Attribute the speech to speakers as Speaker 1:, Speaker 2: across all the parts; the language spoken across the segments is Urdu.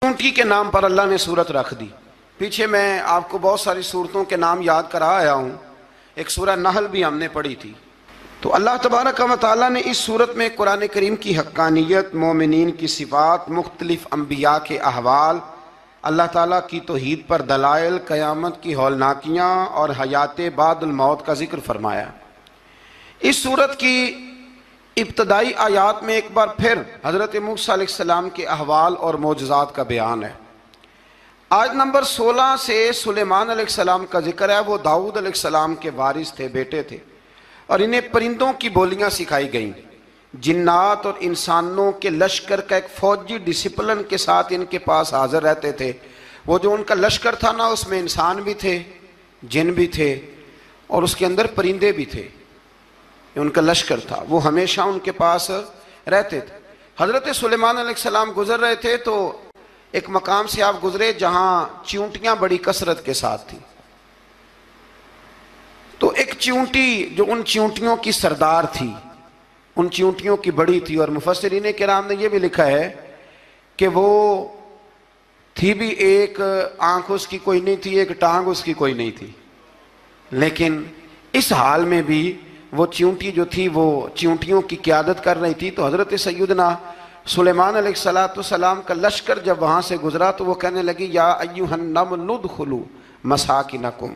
Speaker 1: چونٹی کے نام پر اللہ نے سورت رکھ دی. پیچھے میں آپ کو بہت ساری سورتوں کے نام یاد کرا آیا ہوں. ایک سورہ نحل بھی ہم نے پڑھی تھی. تو اللہ تبارک و تعالیٰ نے اس سورت میں قرآن کریم کی حقانیت، مومنین کی صفات، مختلف انبیاء کے احوال، اللہ تعالیٰ کی توحید پر دلائل، قیامت کی ہولناکیاں اور حیات بعد الموت کا ذکر فرمایا. اس سورت کی ابتدائی آیات میں ایک بار پھر حضرت موسیٰ علیہ السلام کے احوال اور معجزات کا بیان ہے. آیت نمبر 16 سے سلیمان علیہ السلام کا ذکر ہے. وہ داؤد علیہ السلام کے وارث تھے، بیٹے تھے، اور انہیں پرندوں کی بولیاں سکھائی گئیں. جنات اور انسانوں کے لشکر کا ایک فوجی ڈسپلن کے ساتھ ان کے پاس حاضر رہتے تھے. وہ جو ان کا لشکر تھا نا، اس میں انسان بھی تھے، جن بھی تھے، اور اس کے اندر پرندے بھی تھے. ان کا لشکر تھا، وہ ہمیشہ ان کے پاس رہتے تھے. حضرت سلیمان علیہ السلام گزر رہے تھے تو ایک مقام سے آپ گزرے جہاں چیونٹیاں بڑی کثرت کے ساتھ تھیں. تو ایک چیونٹی جو ان چیونٹیوں کی سردار تھی، ان چیونٹیوں کی بڑی تھی، اور مفسرین کرام نے یہ بھی لکھا ہے کہ وہ تھی بھی، ایک آنکھ اس کی کوئی نہیں تھی، ایک ٹانگ اس کی کوئی نہیں تھی، لیکن اس حال میں بھی وہ چیونٹی جو تھی وہ چیونٹیوں کی قیادت کر رہی تھی. تو حضرت سیدنا سلیمان علیہ السلام کا لشکر جب وہاں سے گزرا تو وہ کہنے لگی یا ایھا النمل ادخلوا مساکنکم،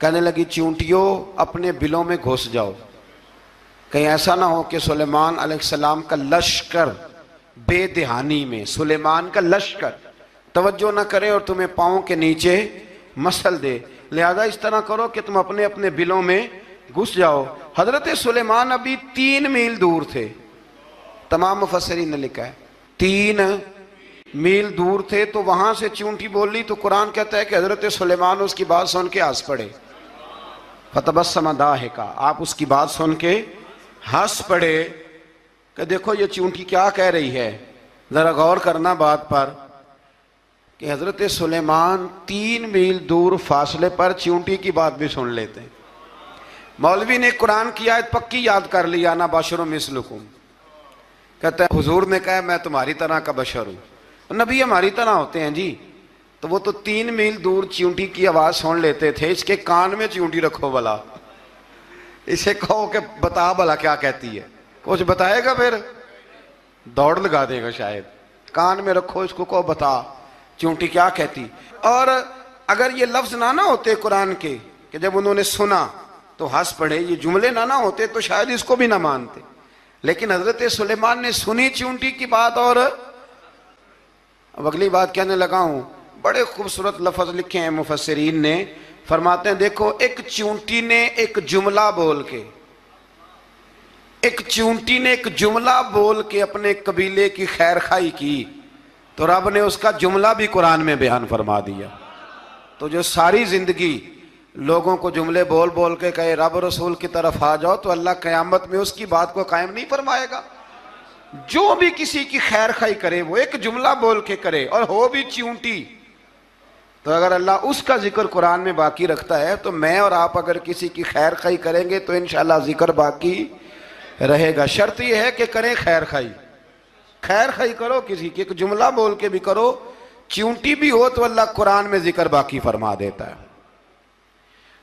Speaker 1: کہنے لگی چیونٹیوں اپنے بلوں میں گھس جاؤ، کہیں ایسا نہ ہو کہ سلیمان علیہ السلام کا لشکر بے دہانی میں سلیمان کا لشکر توجہ نہ کرے اور تمہیں پاؤں کے نیچے مسل دے. لہذا اس طرح کرو کہ تم اپنے اپنے بلوں میں گھس جاؤ. حضرت سلیمان ابھی 3 میل دور تھے. تمام مفسرین نے لکھا ہے 3 میل دور تھے. تو وہاں سے چیونٹی بول لی تو قرآن کہتا ہے کہ حضرت سلیمان اس کی بات سن کے ہنس پڑے. فتبسم ضاحکا، آپ اس کی بات سن کے ہنس پڑے کہ دیکھو یہ چیونٹی کیا کہہ رہی ہے. ذرا غور کرنا بات پر کہ حضرت سلیمان 3 میل دور فاصلے پر چیونٹی کی بات بھی سن لیتے ہیں. مولوی نے قرآن کی آیت پکی یاد کر لی، انا بشر مثلکم، کہتا ہے حضور نے کہا میں تمہاری طرح کا بشر ہوں. نبی ہماری طرح ہوتے ہیں جی. تو وہ تو 3 میل دور چیونٹی کی آواز سن لیتے تھے. اس کے کان میں چیونٹی رکھو بلا، اسے کہو کہ بتا بلا کیا کہتی ہے. کچھ بتائے گا پھر دوڑ لگا دے گا شاید. کان میں رکھو، اس کو کہو بتا چیونٹی کیا کہتی. اور اگر یہ لفظ نہ ہوتے قرآن کے کہ جب انہوں نے سنا تو ہنس پڑے، یہ جملے نہ ہوتے تو شاید اس کو بھی نہ مانتے. لیکن حضرت سلیمان نے سنی چیونٹی کی بات. اور اب اگلی بات کہنے لگا ہوں. بڑے خوبصورت لفظ لکھے ہیں مفسرین نے. فرماتے ہیں دیکھو، ایک چیونٹی نے ایک جملہ بول کے اپنے قبیلے کی خیر خواہی کی تو رب نے اس کا جملہ بھی قرآن میں بیان فرما دیا. تو جو ساری زندگی لوگوں کو جملے بول بول کے کہے رب رسول کی طرف آ جاؤ، تو اللہ قیامت میں اس کی بات کو قائم نہیں فرمائے گا. جو بھی کسی کی خیر خواہی کرے وہ ایک جملہ بول کے کرے، اور ہو بھی چیونٹی. تو اگر اللہ اس کا ذکر قرآن میں باقی رکھتا ہے تو میں اور آپ اگر کسی کی خیر خواہی کریں گے تو انشاءاللہ ذکر باقی رہے گا. شرط یہ ہے کہ کریں خیر خواہی کرو کسی کی، ایک جملہ بول کے بھی کرو. چیونٹی بھی ہو تو اللہ قرآن میں ذکر باقی فرما دیتا ہے.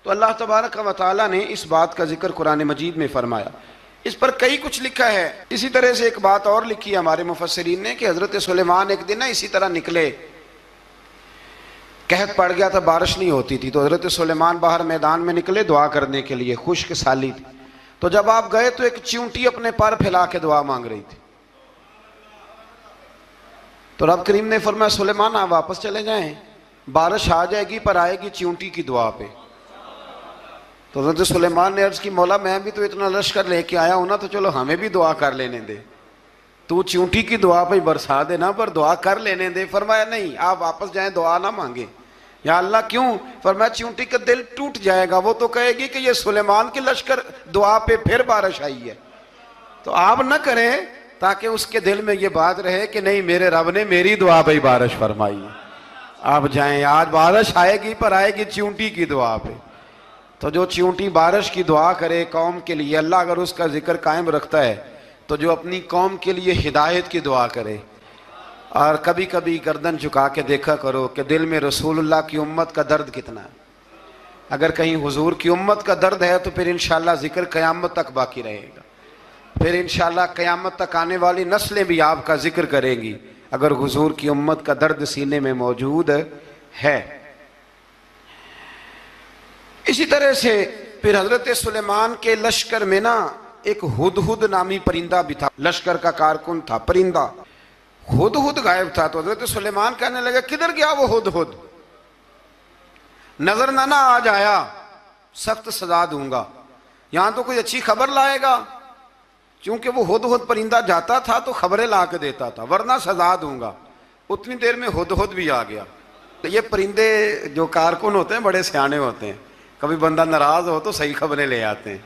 Speaker 1: تو اللہ تبارک و تعالیٰ نے اس بات کا ذکر قرآن مجید میں فرمایا. اس پر کئی کچھ لکھا ہے. اسی طرح سے ایک بات اور لکھی ہے ہمارے مفسرین نے کہ حضرت سلیمان ایک دن اسی طرح نکلے. قحط پڑ گیا تھا، بارش نہیں ہوتی تھی. تو حضرت سلیمان باہر میدان میں نکلے دعا کرنے کے لیے، خشک سالی تھی. تو جب آپ گئے تو ایک چیونٹی اپنے پر پھیلا کے دعا مانگ رہی تھی. تو رب کریم نے فرمایا سلیمان آپ واپس چلے جائیں، بارش آ جائے گی پر آئے گی چیونٹی کی دعا پہ. تو حضرت سلیمان نے عرض کی مولا میں بھی تو اتنا لشکر لے کے آیا ہوں نا، تو چلو ہمیں بھی دعا کر لینے دے. تو چیونٹی کی دعا پہ برسا دینا پر دعا کر لینے دے. فرمایا نہیں، آپ واپس جائیں، دعا نہ مانگیں. یا اللہ کیوں؟ فرمایا چیونٹی کا دل ٹوٹ جائے گا، وہ تو کہے گی کہ یہ سلیمان کی لشکر دعا پہ پھر بارش آئی ہے. تو آپ نہ کریں تاکہ اس کے دل میں یہ بات رہے کہ نہیں میرے رب نے میری دعا پہ بارش فرمائی ہے. آپ جائیں، آج بارش آئے گی پر آئے گی چیونٹی کی دعا پہ. تو جو چیونٹی بارش کی دعا کرے قوم کے لیے، اللہ اگر اس کا ذکر قائم رکھتا ہے، تو جو اپنی قوم کے لیے ہدایت کی دعا کرے، اور کبھی کبھی گردن جھکا کے دیکھا کرو کہ دل میں رسول اللہ کی امت کا درد کتنا ہے. اگر کہیں حضور کی امت کا درد ہے تو پھر انشاءاللہ ذکر قیامت تک باقی رہے گا. پھر انشاءاللہ قیامت تک آنے والی نسلیں بھی آپ کا ذکر کریں گی اگر حضور کی امت کا درد سینے میں موجود ہے. اسی طرح سے پھر حضرت سلیمان کے لشکر میں نا ایک ہدہد نامی پرندہ بھی تھا. لشکر کا کارکن تھا پرندہ. ہدہد غائب تھا تو حضرت سلیمان کہنے لگے کدھر گیا وہ ہدہد؟ نظر نہ آ جایا سخت سزا دوں گا. یہاں تو کوئی اچھی خبر لائے گا. چونکہ وہ ہدہد پرندہ جاتا تھا تو خبریں لا کے دیتا تھا ورنہ سزا دوں گا. اتنی دیر میں ہدہد بھی آ گیا. یہ پرندے جو کارکن ہوتے ہیں بڑے سیانے ہوتے ہیں. کبھی بندہ ناراض ہو تو صحیح خبریں لے آتے ہیں.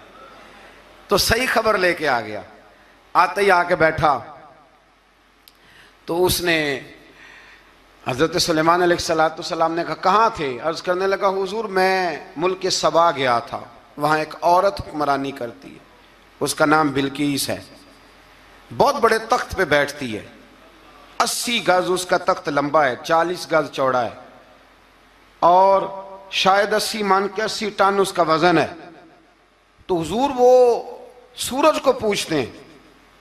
Speaker 1: تو صحیح خبر لے کے آ گیا. آتے ہی آ کے بیٹھا تو اس نے حضرت سلیمان علیہ السلام نے کہا کہاں تھے؟ عرض کرنے لگا حضور میں ملک سبا گیا تھا. وہاں ایک عورت حکمرانی کرتی ہے, اس کا نام بلقیس ہے. بہت بڑے تخت پہ بیٹھتی ہے. 80 گز اس کا تخت لمبا ہے, 40 گز چوڑا ہے, اور شاید 80 مان کے 80 ٹن اس کا وزن ہے. تو حضور وہ سورج کو پوچھتے ہیں.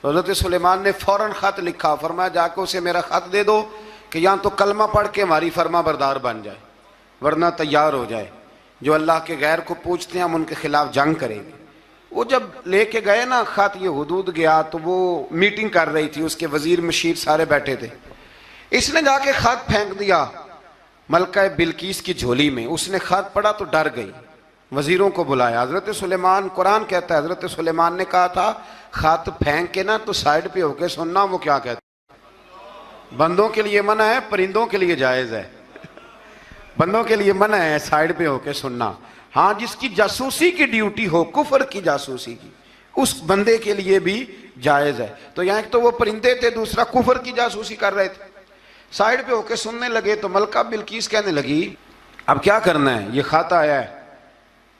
Speaker 1: تو حضرت سلیمان نے فوراً خط لکھا, فرمایا جا کے اسے میرا خط دے دو کہ یہاں تو کلمہ پڑھ کے ہماری فرما بردار بن جائے ورنہ تیار ہو جائے. جو اللہ کے غیر کو پوچھتے ہیں ہم ان کے خلاف جنگ کریں گے. وہ جب لے کے گئے نا خط, یہ حدود گیا تو وہ میٹنگ کر رہی تھی, اس کے وزیر مشیر سارے بیٹھے تھے. اس نے جا کے خط پھینک دیا ملکہ بلقیس کی جھولی میں. اس نے خط پڑھا تو ڈر گئی. وزیروں کو بلایا. حضرت سلیمان, قرآن کہتا ہے حضرت سلیمان نے کہا تھا خط پھینک کے نا تو سائڈ پہ ہو کے سننا وہ کیا کہتا ہے. بندوں کے لیے منع ہے, پرندوں کے لیے جائز ہے. بندوں کے لیے منع ہے سائڈ پہ ہو کے سننا. ہاں جس کی جاسوسی کی ڈیوٹی ہو, کفر کی جاسوسی کی, اس بندے کے لیے بھی جائز ہے. تو یہاں ایک تو وہ پرندے تھے, دوسرا کفر کی جاسوسی کر رہے تھے. سائڈ پہ ہو کے سننے لگے تو ملکہ بلقیس کہنے لگی اب کیا کرنا ہے, یہ خط آیا ہے.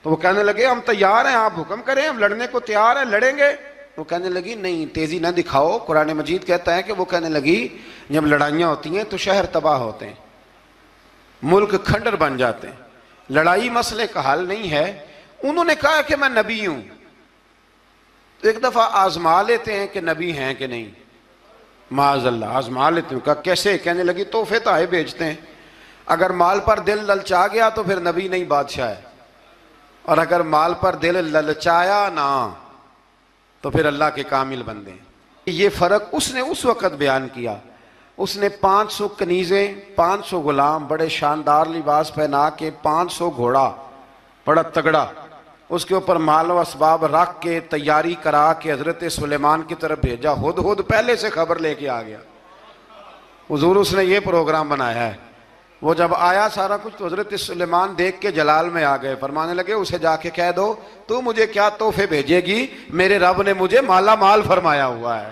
Speaker 1: تو وہ کہنے لگے ہم تیار ہیں, آپ حکم کریں, ہم لڑنے کو تیار ہیں, لڑیں گے. وہ کہنے لگی نہیں تیزی نہ دکھاؤ. قرآن مجید کہتا ہے کہ وہ کہنے لگی جب لڑائیاں ہوتی ہیں تو شہر تباہ ہوتے ہیں, ملک کھنڈر بن جاتے ہیں. لڑائی مسئلے کا حل نہیں ہے. انہوں نے کہا کہ میں نبی ہوں. تو ایک دفعہ آزما لیتے ہیں کہ نبی ہیں کہ نہیں. معاذ اللہ آزما لیتے ہیں. کہا کیسے؟ کہنے لگی تحفے تحائف بھیجتے ہیں. اگر مال پر دل للچا گیا تو پھر نبی نہیں بادشاہ ہے, اور اگر مال پر دل للچایا نہ تو پھر اللہ کے کامل بندے ہیں. یہ فرق اس نے اس وقت بیان کیا. اس نے 500 کنیزیں, 500 غلام, بڑے شاندار لباس پہنا کے, 500 گھوڑا بڑا تگڑا, اس کے اوپر مال و اسباب رکھ کے تیاری کرا کے حضرت سلیمان کی طرف بھیجا. ہدہد پہلے سے خبر لے کے آ گیا. حضور اس نے یہ پروگرام بنایا ہے. وہ جب آیا سارا کچھ تو حضرت سلیمان دیکھ کے جلال میں آ گئے. فرمانے لگے اسے جا کے کہہ دو تو مجھے کیا تحفے بھیجے گی, میرے رب نے مجھے مالا مال فرمایا ہوا ہے,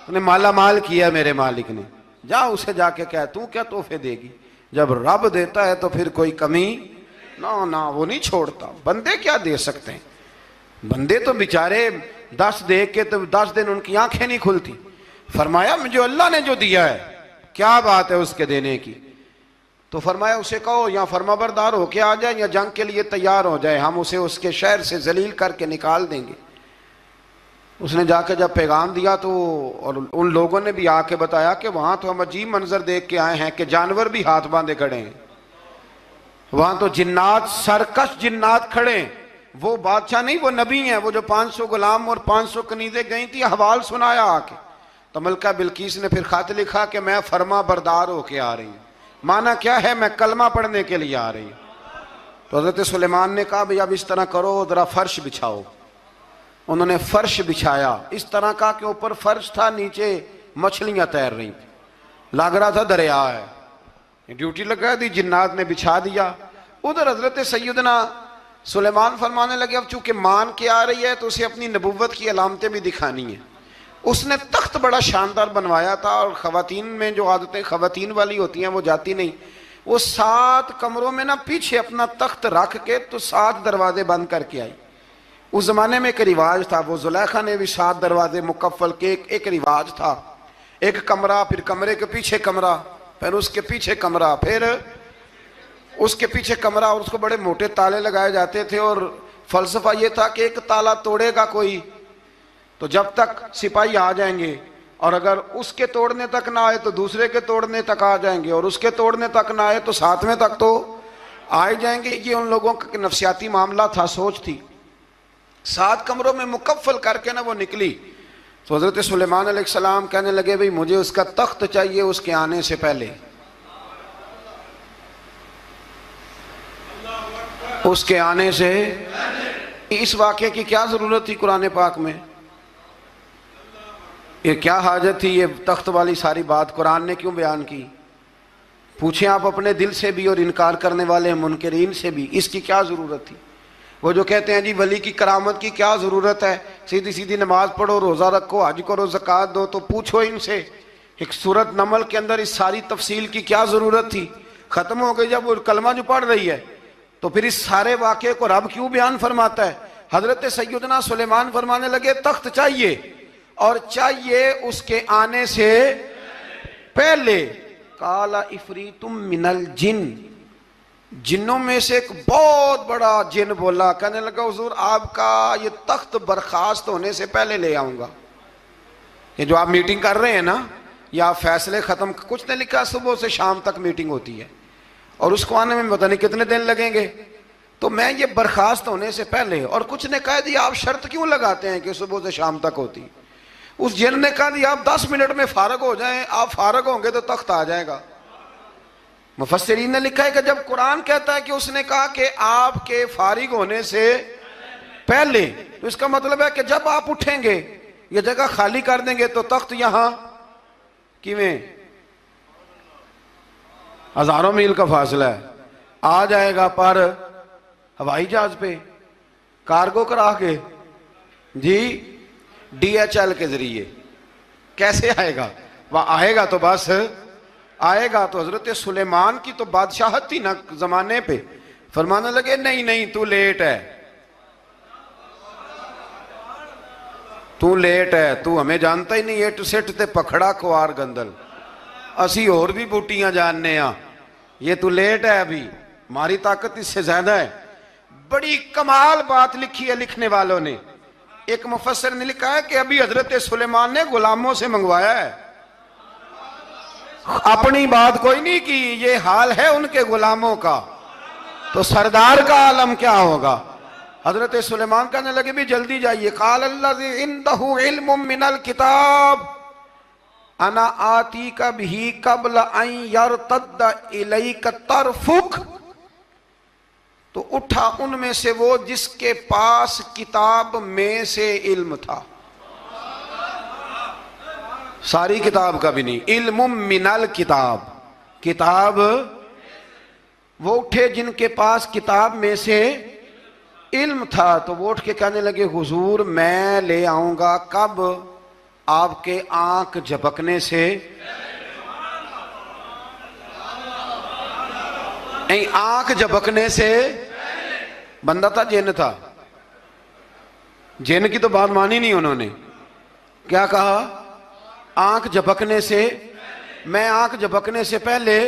Speaker 1: انہیں مالا مال کیا میرے مالک نے. جا اسے جا کے کہہ تو کیا تحفے دے گی. جب رب دیتا ہے تو پھر کوئی کمی نہ وہ نہیں چھوڑتا. بندے کیا دے سکتے ہیں, بندے تو بیچارے 10 دے کے تو 10 دن ان کی آنکھیں نہیں کھلتی. فرمایا مجھے اللہ نے جو دیا ہے کیا بات ہے اس کے دینے کی. تو فرمایا اسے کہو یا فرما بردار ہو کے آ جائے یا جنگ کے لیے تیار ہو جائے, ہم اسے اس کے شہر سے ذلیل کر کے نکال دیں گے. اس نے جا کے جب پیغام دیا تو اور ان لوگوں نے بھی آ کے بتایا کہ وہاں تو ہم عجیب منظر دیکھ کے آئے ہیں کہ جانور بھی ہاتھ باندھے کھڑے ہیں, وہاں تو جنات, سرکش جنات کھڑے ہیں. وہ بادشاہ نہیں, وہ نبی ہیں. وہ جو 500 غلام اور 500 کنیزیں گئی تھی, حوال سنایا آ کے. تو ملکہ بلقیس نے پھر خط لکھا کہ میں فرما بردار ہو کے آ رہی ہوں. معنی کیا ہے, میں کلمہ پڑھنے کے لیے آ رہی ہوں. تو حضرت سلیمان نے کہا بھئی اب اس طرح کرو, ذرا فرش بچھاؤ. انہوں نے فرش بچھایا اس طرح کا کہ اوپر فرش تھا, نیچے مچھلیاں تیر رہی تھیں, لگ رہا تھا دریا ہے. ڈیوٹی لگا دی, جنات نے بچھا دیا. ادھر حضرت سیدنا سلیمان فرمانے لگے اب چونکہ مان کے آ رہی ہے تو اسے اپنی نبوت کی علامتیں بھی دکھانی ہیں. اس نے تخت بڑا شاندار بنوایا تھا, اور خواتین میں جو عادتیں خواتین والی ہوتی ہیں وہ جاتی نہیں. وہ 7 کمروں میں نا پیچھے اپنا تخت رکھ کے تو 7 دروازے بند کر کے آئی. اس زمانے میں ایک رواج تھا, وہ زلیخا نے بھی 7 دروازے مکفل کے ایک رواج تھا. ایک کمرہ، پھر کمرے کے پیچھے کمرہ، پھر اس کے پیچھے کمرہ، پھر اس کے پیچھے کمرہ، اور اس کو بڑے موٹے تالے لگائے جاتے تھے، اور فلسفہ یہ تھا کہ ایک تالا توڑے گا کوئی تو جب تک سپاہی آ جائیں گے، اور اگر اس کے توڑنے تک نہ آئے تو دوسرے کے توڑنے تک آ جائیں گے، اور اس کے توڑنے تک نہ آئے تو ساتویں تک تو آئے جائیں گے۔ یہ ان لوگوں کا نفسیاتی معاملہ تھا، سوچ تھی۔ 7 کمروں میں مکفل کر کے وہ نکلی تو حضرت سلیمان علیہ السلام کہنے لگے بھئی مجھے اس کا تخت چاہیے اس کے آنے سے پہلے، اس کے آنے سے۔ اس واقعے کی کیا ضرورت تھی قرآن پاک میں؟ یہ کیا حاجت تھی یہ تخت والی ساری بات قرآن نے کیوں بیان کی؟ پوچھیں آپ اپنے دل سے بھی اور انکار کرنے والے منکرین سے بھی، اس کی کیا ضرورت تھی؟ وہ جو کہتے ہیں جی ولی کی کرامت کی کیا ضرورت ہے، سیدھی سیدھی نماز پڑھو، روزہ رکھو، حج کرو، زکوٰۃ دو، تو پوچھو ان سے ایک سورت نمل کے اندر اس ساری تفصیل کی کیا ضرورت تھی؟ ختم ہو گئی جب وہ کلمہ جو پڑھ رہی ہے، تو پھر اس سارے واقعے کو رب کیوں بیان فرماتا ہے؟ حضرت سیدنا سلیمان فرمانے لگے تخت چاہیے، اور چاہیے اس کے آنے سے پہلے۔ قال عفریت من الجن، جنوں میں سے ایک بہت بڑا جن بولا، کہنے لگا حضور آپ کا یہ تخت برخاست ہونے سے پہلے لے آؤں گا۔ یہ جو آپ میٹنگ کر رہے ہیں نا، یا آپ فیصلے ختم، کچھ نے لکھا صبح سے شام تک میٹنگ ہوتی ہے اور اس کو آنے میں پتہ نہیں کتنے دن لگیں گے، تو میں یہ برخاست ہونے سے پہلے، اور کچھ نے کہا دی آپ شرط کیوں لگاتے ہیں کہ صبح سے شام تک ہوتی؟ اس جن نے کہا دی آپ 10 منٹ میں فارغ ہو جائیں، آپ فارغ ہوں گے تو تخت آ جائے گا۔ مفسرین نے لکھا ہے کہ جب قرآن کہتا ہے کہ اس نے کہا کہ آپ کے فارغ ہونے سے پہلے، تو اس کا مطلب ہے کہ جب آپ اٹھیں گے، یہ جگہ خالی کر دیں گے تو تخت یہاں کیویں ہزاروں میل کا فاصلہ ہے آ جائے گا، پر ہوائی جہاز پہ کارگو کرا کے، جی DHL کے ذریعے کیسے آئے گا؟ وہ آئے گا تو بس آئے گا۔ تو حضرت سلیمان کی تو بادشاہت تھی نا زمانے پہ، فرمانے لگے نہیں نہیں تو لیٹ ہے، تو لیٹ ہے، تو ہمیں جانتا ہی نہیں، ایٹ سٹ تے پکھڑا کوار گندل، اسی اور بھی بوٹیاں جاننے ہاں، یہ تو لیٹ ہے، ابھی ہماری طاقت اس سے زیادہ ہے۔ بڑی کمال بات لکھی ہے لکھنے والوں نے۔ ایک مفسر نے لکھا ہے کہ ابھی حضرت سلیمان نے غلاموں سے منگوایا ہے، اپنی بات کوئی نہیں کی، یہ حال ہے ان کے غلاموں کا، تو سردار کا عالم کیا ہوگا؟ حضرت سلیمان کہنے لگے بھی جلدی جائیے۔ قال الذی عنده علم من الکتاب انا آتیک بہ قبل ان یرتد الیک طرفک، تو اٹھا ان میں سے وہ جس کے پاس کتاب میں سے علم تھا، ساری کتاب کا بھی نہیں، علم من الکتاب، کتاب، وہ اٹھے جن کے پاس کتاب میں سے علم تھا، تو وہ اٹھ کے کہنے لگے حضور میں لے آؤں گا، کب؟ آپ کے آنکھ جھپکنے سے، نہیں آنکھ جھپکنے سے، بندہ تھا جن تھا، جن کی تو بات مانی نہیں انہوں نے، کیا کہا؟ آنکھ جھپکنے سے، میں آنکھ جھپکنے سے پہلے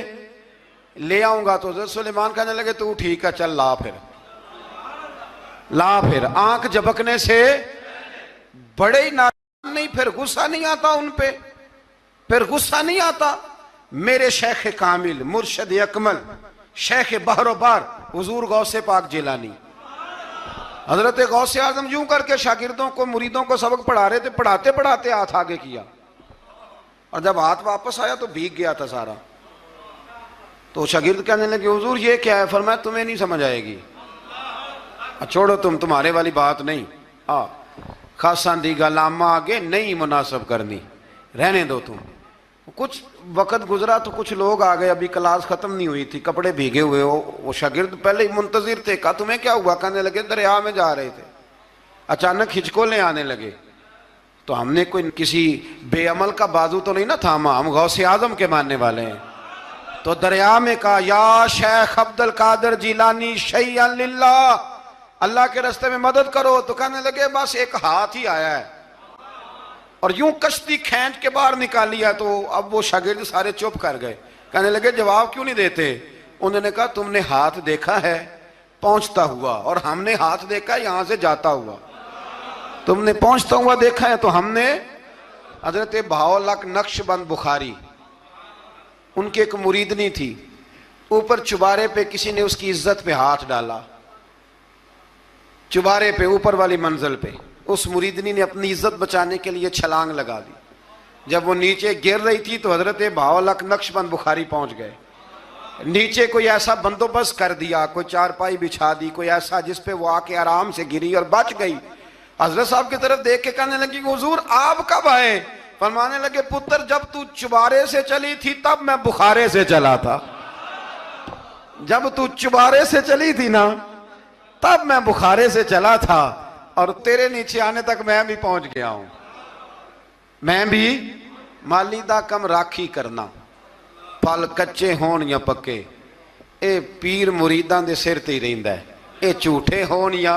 Speaker 1: لے آؤں گا۔ تو حضرت سلیمان کہنے لگے تو ٹھیک ہے چل لا پھر، لا پھر۔ آنکھ جھپکنے سے بڑے ہی ناراض نہیں، پھر غصہ نہیں آتا ان پہ، پھر غصہ نہیں آتا۔ میرے شیخ کامل، مرشد اکمل، شیخ بحر و بار، حضور غوث پاک جیلانی، حضرت غوث اعظم یوں کر کے شاگردوں کو، مریدوں کو سبق پڑھا رہے تھے، پڑھاتے پڑھاتے ہاتھ آگے کیا، اور جب ہاتھ واپس آیا تو بھیگ گیا تھا سارا۔ تو شاگرد کہنے لگے حضور یہ کیا ہے؟ فرمایا تمہیں نہیں سمجھ آئے گی، چھوڑو تمہارے والی بات نہیں، خاصاں دی گل آما آگے نہیں مناسب کرنی، رہنے دو تم۔ کچھ وقت گزرا تو کچھ لوگ آ گئے، ابھی کلاس ختم نہیں ہوئی تھی، کپڑے بھیگے ہوئے ہو، وہ شاگرد پہلے ہی منتظر تھے، کہا تمہیں کیا ہوا؟ کہنے لگے دریا میں جا رہے تھے، اچانک ہچکولیں آنے لگے، تو ہم نے کوئی کسی بے عمل کا بازو تو نہیں نہ تھاما، ہم غوث اعظم کے ماننے والے ہیں، تو دریا میں کہا یا شیخ عبد القادر جیلانی شیئا للہ، اللہ کے راستے میں مدد کرو۔ تو کہنے لگے بس ایک ہاتھ ہی آیا ہے، اور یوں کشتی کھینچ کے باہر نکالیا تو اب وہ شاگرد سارے چپ کر گئے، کہنے لگے جواب کیوں نہیں دیتے؟ انہوں نے کہا تم نے ہاتھ دیکھا ہے پہنچتا ہوا، اور ہم نے ہاتھ دیکھا ہے یہاں سے جاتا ہوا۔ تم نے پہنچتا ہوا دیکھا ہے تو ہم نے۔ حضرت بہاؤالحق نقشبند بخاری، ان کی ایک مریدنی تھی، اوپر چبارے پہ کسی نے اس کی عزت پہ ہاتھ ڈالا، چبارے پہ اوپر والی منزل پہ، اس مریدنی نے اپنی عزت بچانے کے لیے چھلانگ لگا دی۔ جب وہ نیچے گر رہی تھی تو حضرت بہاؤالحق نقشبند بخاری پہنچ گئے، نیچے کوئی ایسا بندوبست کر دیا، کوئی چارپائی بچھا دی، کوئی ایسا جس پہ وہ آ کے آرام سے گری اور بچ گئی۔ حضرت صاحب کی طرف دیکھ کے کہنے لگی حضور آپ کب آئے؟ فرمانے لگے پتر جب تو چبارے سے چلی تھی تب میں بخارے سے چلا تھا، جب تو چبارے سے چلی تھی نا تب میں بخارے سے چلا تھا، اور تیرے نیچے آنے تک میں بھی پہنچ گیا ہوں۔ میں بھی مالی دا کم راکھی کرنا، پھل کچے ہون یا پکے، اے پیر مریداں دے سر تے ہی رہندا ہے، اے جھوٹے ہون یا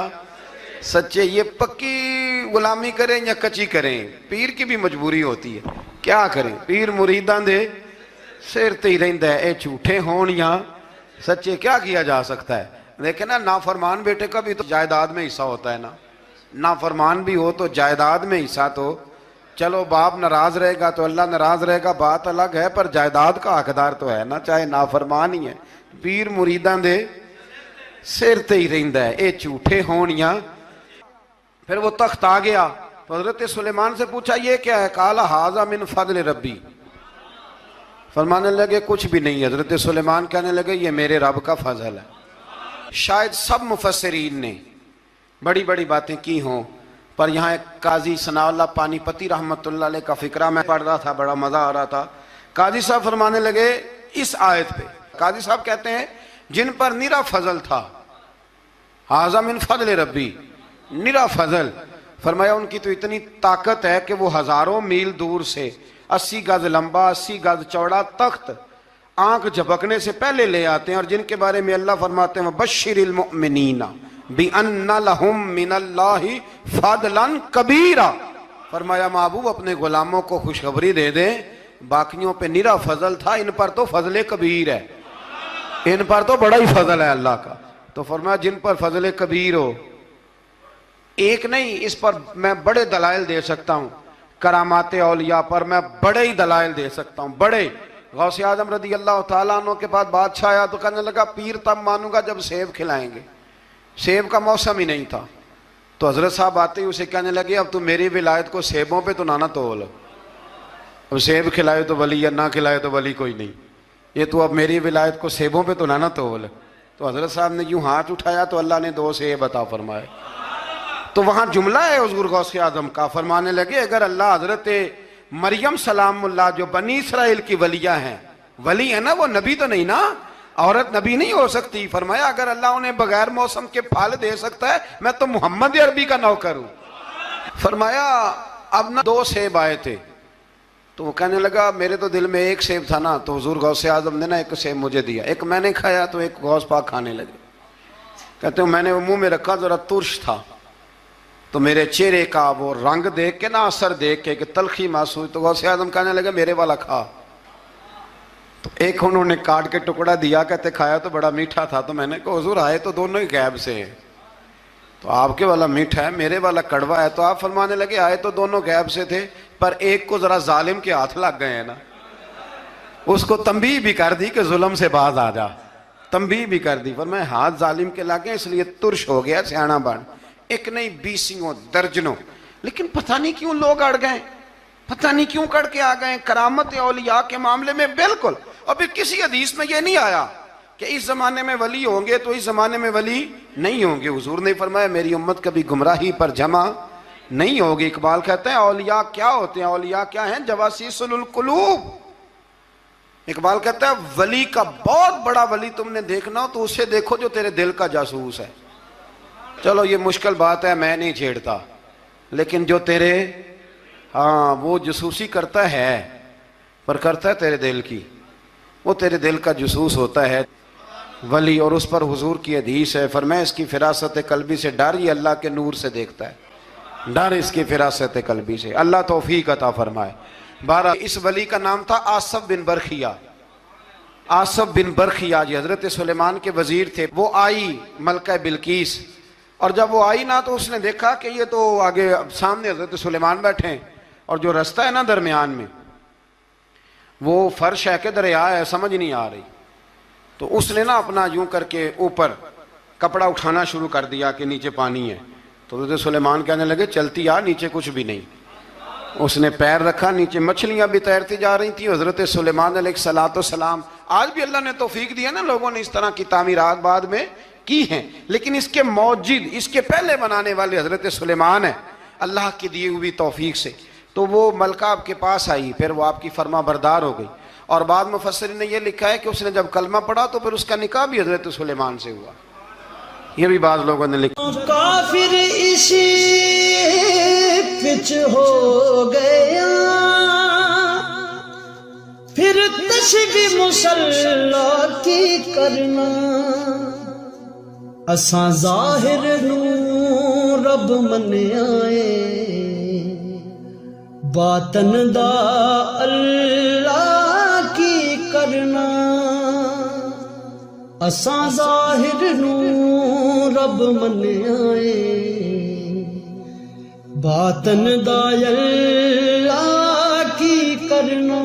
Speaker 1: سچے، یہ پکی غلامی کریں یا کچی کریں، پیر کی بھی مجبوری ہوتی ہے، کیا کریں، پیر مریداں دے سر تے ہی رہندا ہے، اے جھوٹے ہون یا سچے، کیا کیا جا سکتا ہے؟ لیکن نا نافرمان بیٹے کا بھی تو جائیداد میں حصہ ہوتا ہے نا، نافرمان بھی ہو تو جائیداد میں حصہ تو، چلو باپ ناراض رہے گا تو اللہ ناراض رہے گا بات الگ ہے، پر جائیداد کا حقدار تو ہے نا، چاہے نافرمان ہی ہے۔ پیر مریداں دے سر تے ہی رہندا ہے، اے جھوٹے ہون یا۔ پھر وہ تخت آ گیا تو حضرت سلیمان سے پوچھا یہ کیا ہے؟ قال ھذا من فضل ربی، فرمانے لگے کچھ بھی نہیں۔ حضرت سلیمان کہنے لگے یہ میرے رب کا فضل ہے۔ شاید سب مفسرین نے بڑی بڑی باتیں کی ہوں، پر یہاں ایک قاضی ثناء اللہ پانی پتی رحمۃ اللہ علیہ کا فقرہ میں پڑھ رہا تھا، بڑا مزہ آ رہا تھا۔ قاضی صاحب فرمانے لگے اس آیت پہ، قاضی صاحب کہتے ہیں جن پر نرا فضل تھا، ھذا من فضل ربی، نرا فضل، فرمایا ان کی تو اتنی طاقت ہے کہ وہ ہزاروں میل دور سے 80 گز لمبا 80 گز چوڑا تخت آنکھ جھپکنے سے پہلے لے آتے ہیں، اور جن کے بارے میں اللہ فرماتے ہیں وَبَشِّرِ الْمُؤْمِنِينَ بِأَنَّ لَهُم مِّنَ اللَّهِ فَضْلًا كَبِيرًا، فرمایا محبوب اپنے غلاموں کو خوشخبری دے دیں، باقیوں پہ نرا فضل تھا، ان پر تو فضل کبیر ہے، ان پر تو بڑا ہی فضل ہے اللہ کا۔ تو فرمایا جن پر فضل کبیر ہو، ایک نہیں، اس پر میں بڑے دلائل دے سکتا ہوں، کرامات اولیاء پر میں بڑے ہی دلائل دے سکتا ہوں، بڑے۔ غوث اعظم رضی اللہ تعالیٰ عنہ کے پاس بادشاہ آیا تو کہنے لگا پیر تب مانوں گا جب سیب کھلائیں گے، سیب کا موسم ہی نہیں تھا۔ تو حضرت صاحب آتے ہی اسے کہنے لگے اب تو میری ولایت کو سیبوں پہ تو نہ تول، اب سیب کھلائے تو ولی یا نہ کھلائے تو ولی کوئی نہیں، یہ تو اب میری ولایت کو سیبوں پہ تو نہ تول۔ تو حضرت صاحب نے یوں ہاتھ اٹھایا تو اللہ نے 2 سیب عطا فرمائے۔ تو وہاں جملہ ہے حضور غوث اعظم کا، فرمانے لگے اگر اللہ حضرت مریم سلام اللہ جو بنی اسرائیل کی ولیہ ہیں، ولی ہے نا، وہ نبی تو نہیں نا، عورت نبی نہیں ہو سکتی، فرمایا اگر اللہ انہیں بغیر موسم کے پھل دے سکتا ہے میں تو محمد عربی کا نوکر ہوں۔ فرمایا اب نہ 2 سیب آئے تھے، تو وہ کہنے لگا میرے تو دل میں 1 سیب تھا نا، تو حضور غوث اعظم نے نا 1 سیب مجھے دیا، 1 میں نے کھایا تو 1 غوث پاک کھانے لگے، کہتے ہیں میں نے وہ منہ میں رکھا ذرا ترش تھا، تو میرے چہرے کا وہ رنگ دیکھ کے نا، اثر دیکھ کے کہ تلخی محسوس، تو غوث اعظم کہنے لگے میرے والا کھا، تو 1 انہوں نے کاٹ کے ٹکڑا دیا، کہتے کھایا تو بڑا میٹھا تھا، تو میں نے کہا حضور آئے تو دونوں ہی غیب سے ہیں، تو آپ کے والا میٹھا ہے میرے والا کڑوا ہے، تو آپ فرمانے لگے آئے تو دونوں غیب سے تھے، پر ایک کو ذرا ظالم کے ہاتھ لگ گئے ہیں نا، اس کو تنبیہ بھی کر دی کہ ظلم سے باز آ جا، تنبیہ بھی کر دی، فرمایا ہاتھ ظالم کے لگے اس لیے ترش ہو گیا، سیانا بن، 1 نہیں 20 درجنوں، لیکن پتہ نہیں کیوں لوگ اڑ گئے، پتہ نہیں کیوں کڑ کے آ گئے کرامت اولیاء کے معاملے میں۔ بالکل، اور پھر کسی حدیث میں یہ نہیں آیا کہ اس زمانے میں ولی ہوں گے تو اس زمانے میں ولی نہیں ہوں گے، حضور نے فرمایا میری امت کبھی گمراہی پر جمع نہیں ہوگی۔ اقبال کہتے ہیں اولیاء کیا ہوتے ہیں؟ اولیاء کیا ہیں؟ جواسیس القلوب۔ اقبال کہتا ہے ولی کا بہت بڑا ولی تم نے دیکھنا ہو تو اسے دیکھو جو تیرے دل کا جاسوس ہے۔ چلو یہ مشکل بات ہے، میں نہیں چھیڑتا، لیکن جو تیرے وہ جاسوسی کرتا ہے، پر کرتا ہے تیرے دل کی، وہ تیرے دل کا جاسوس ہوتا ہے ولی، اور اس پر حضور کی حدیث ہے، فرمایا اس کی فراست قلبی سے ڈر، یہ اللہ کے نور سے دیکھتا ہے۔ ڈر اس کی فراست قلبی سے، اللہ توفیق عطا فرمائے۔ بارہ اس ولی کا نام تھا آصف بن برخیہ۔ آصف بن برخیہ جی حضرت سلیمان کے وزیر تھے۔ وہ آئی ملکہ بلقیس، اور جب وہ آئی نا تو اس نے دیکھا کہ یہ تو آگے سامنے حضرت سلیمان بیٹھے ہیں، اور جو رستہ ہے نا درمیان میں وہ فرش ہے کہ دریا ہے سمجھ نہیں آ رہی، تو اس نے نا اپنا یوں کر کے اوپر کپڑا اٹھانا شروع کر دیا کہ نیچے پانی ہے، تو حضرت سلیمان کہنے لگے چلتی آ، نیچے کچھ بھی نہیں۔ اس نے پیر رکھا، نیچے مچھلیاں بھی تیرتی جا رہی تھیں۔ حضرت سلیمان علیہ السلام، آج بھی اللہ نے توفیق دی ہے نا، لوگوں نے اس طرح کی تعمیرات بعد میں کی ہیں، لیکن اس کے موجد، اس کے پہلے بنانے والے حضرت سلیمان ہیں اللہ کی دی ہوئی توفیق سے۔ تو وہ ملکہ آپ کے پاس آئی، پھر وہ آپ کی فرما بردار ہو گئی، اور بعد مفسرین نے یہ لکھا ہے کہ اس نے جب کلمہ پڑھا تو پھر اس کا نکاح بھی حضرت سلیمان سے ہوا، یہ بھی بعض لوگوں نے لکھا۔
Speaker 2: کافر اسی پچ ہو گیا، پھر تشبیہ مصلی کی کرنا، اساں ظاہر نو رب من آئے، باطن دا اللہ کی کرنا، اساں ظاہر نو رب من آئے، باطن دا اللہ کی کرنا۔